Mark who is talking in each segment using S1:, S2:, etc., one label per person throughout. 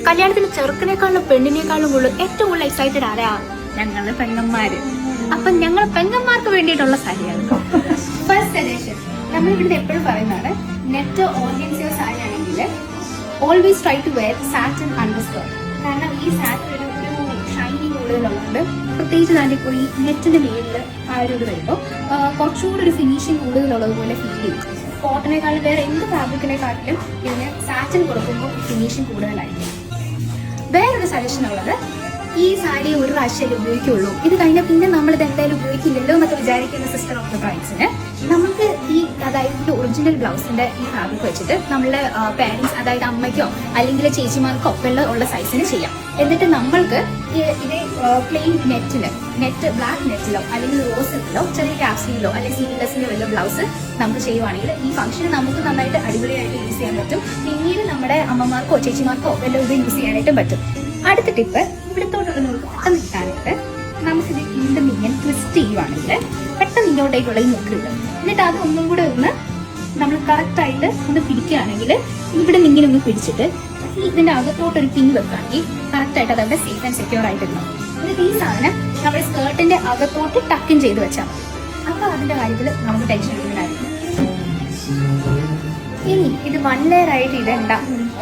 S1: കല്യാണത്തിന് ചെറുക്കനേക്കാളും പെണ്ണിനേക്കാളും കൂടുതൽ ഏറ്റവും കൂടുതൽ എക്സൈറ്റഡ് ആരാ? ഞങ്ങള് പെങ്ങന്മാര്. അപ്പൊ ഞങ്ങൾ പെങ്ങന്മാർക്ക് വേണ്ടിയിട്ടുള്ള സാരിയാണ്. ഫസ്റ്റ് സജഷൻ നമ്മൾ ഇവിടുന്ന് എപ്പോഴും പറയുന്നതാണ്, നെറ്റ് ഓർഗൻസിയോ സാരി ആണെങ്കിൽ always try to wear satin underskirt. കാരണം ഈ സാറ്റിൻ ഒരു ഷൈനിങ് കൂടുതലുള്ളതുകൊണ്ട്, പ്രത്യേകിച്ച് തന്നെ ഇപ്പോൾ ഈ നെറ്റിന്റെ മേലിൽ ആ ഒരു ഇത് വരുമ്പോൾ കുറച്ചുകൂടി ഒരു ഫിനിഷിങ് കൂടുതലുള്ളത് പോലെ ഫീൽ ചെയ്യും. കോട്ടനേക്കാളും വേറെ എന്ത് ഫാബ്രിക്കിനെക്കാട്ടിലും ഇതിന് സാറ്റിൻ കൊടുക്കുമ്പോൾ ഫിനിഷിങ് കൂടുതലായിരിക്കും. വേറൊരു സജഷൻ ഉള്ളത്, ഈ സാരി ഒരു പ്രാവശ്യം ഉപയോഗിക്കുള്ളൂ, ഇത് കഴിഞ്ഞാൽ പിന്നെ നമ്മളിത് എന്തായാലും ഉപയോഗിക്കില്ലല്ലോ എന്നൊക്കെ വിചാരിക്കുന്ന സിസ്റ്റർ ഓഫ് ദ ബ്രൈഡ്സിന് നമുക്ക് ഈ അതായത് ഒറിജിനൽ ബ്ലൗസിന്റെ ഈ ഫാബ്രിക് വെച്ചിട്ട് നമ്മളെ പാരന്റ്സ്, അതായത് അമ്മയ്ക്കോ അല്ലെങ്കിൽ ചേച്ചിമാർക്കോ ഉള്ള സൈസിന് ചെയ്യാം. എന്നിട്ട് നമ്മൾക്ക് ഇതേ പ്ലെയിൻ നെറ്റ് ബ്ലാക്ക് നെറ്റിലോ അല്ലെങ്കിൽ റോസിലോ ചെറിയ ക്യാപ്സിലോ അല്ലെങ്കിൽ സീംലെസ്സിലോ ഉള്ള ബ്ലൗസ് നമുക്ക് ചെയ്യുവാണെങ്കിൽ ഈ ഫംഗ്ഷന് നമുക്ക് നന്നായിട്ട് അടിപൊളിയായിട്ട് യൂസ് ചെയ്യാൻ പറ്റും. പിന്നീട് നമ്മുടെ അമ്മമാർക്കോ ചേച്ചിമാർക്കോ വല്ല ഇത് യൂസ് ചെയ്യാനായിട്ടും പറ്റും. അടുത്ത ടിപ്പ്, ഇവിടത്തോട്ടുള്ള നമുക്ക് പെട്ടെന്ന് കിട്ടാനായിട്ട് നമുക്കിത് വീണ്ടും ഇങ്ങനെ ട്വിസ്റ്റ് ചെയ്യുവാണെങ്കിൽ പെട്ടെന്ന് ഇങ്ങോട്ടേക്കുള്ള ഈ നുക്ക് കിട്ടും. എന്നിട്ട് അത് ഒന്നും കൂടെ ഒന്ന് നമ്മൾ കറക്റ്റായിട്ട് ഒന്ന് പിടിക്കുകയാണെങ്കിൽ ഇവിടെ ഇങ്ങനെ ഒന്ന് പിടിച്ചിട്ട് ഇതിന്റെ അകത്തോട്ടൊരു പിൻ വെക്കുകയാണെങ്കിൽ കറക്റ്റായിട്ട് അതവിടെ സേഫ് ആൻഡ് സെക്യൂർ ആയിട്ടിരുന്നു. എന്നിട്ട് ഈ സാധനം നമ്മുടെ സ്കേർട്ടിന്റെ അകത്തോട്ട് ടക്കിൻ ചെയ്ത് വെച്ചാൽ മതി. അപ്പൊ അതിന്റെ കാര്യത്തിൽ നമുക്ക് ടെൻഷൻ എടുക്കണ്ടായിരിക്കും. ഇനി ഇത് 1 ലെയർ ആയിട്ട് ഇടണ്ട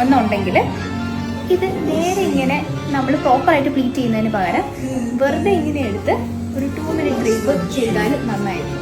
S1: എന്നുണ്ടെങ്കിൽ ഇത് നേരെ ഇങ്ങനെ നമ്മൾ പ്രോപ്പറായിട്ട് പ്ലീറ്റ് ചെയ്യുന്നതിന് പകരം വെറുതെ ഇങ്ങനെ എടുത്ത് ഒരു 2 മിനിറ്റ് ബ്രേക്ക് ചെയ്താൽ നന്നായിരിക്കും.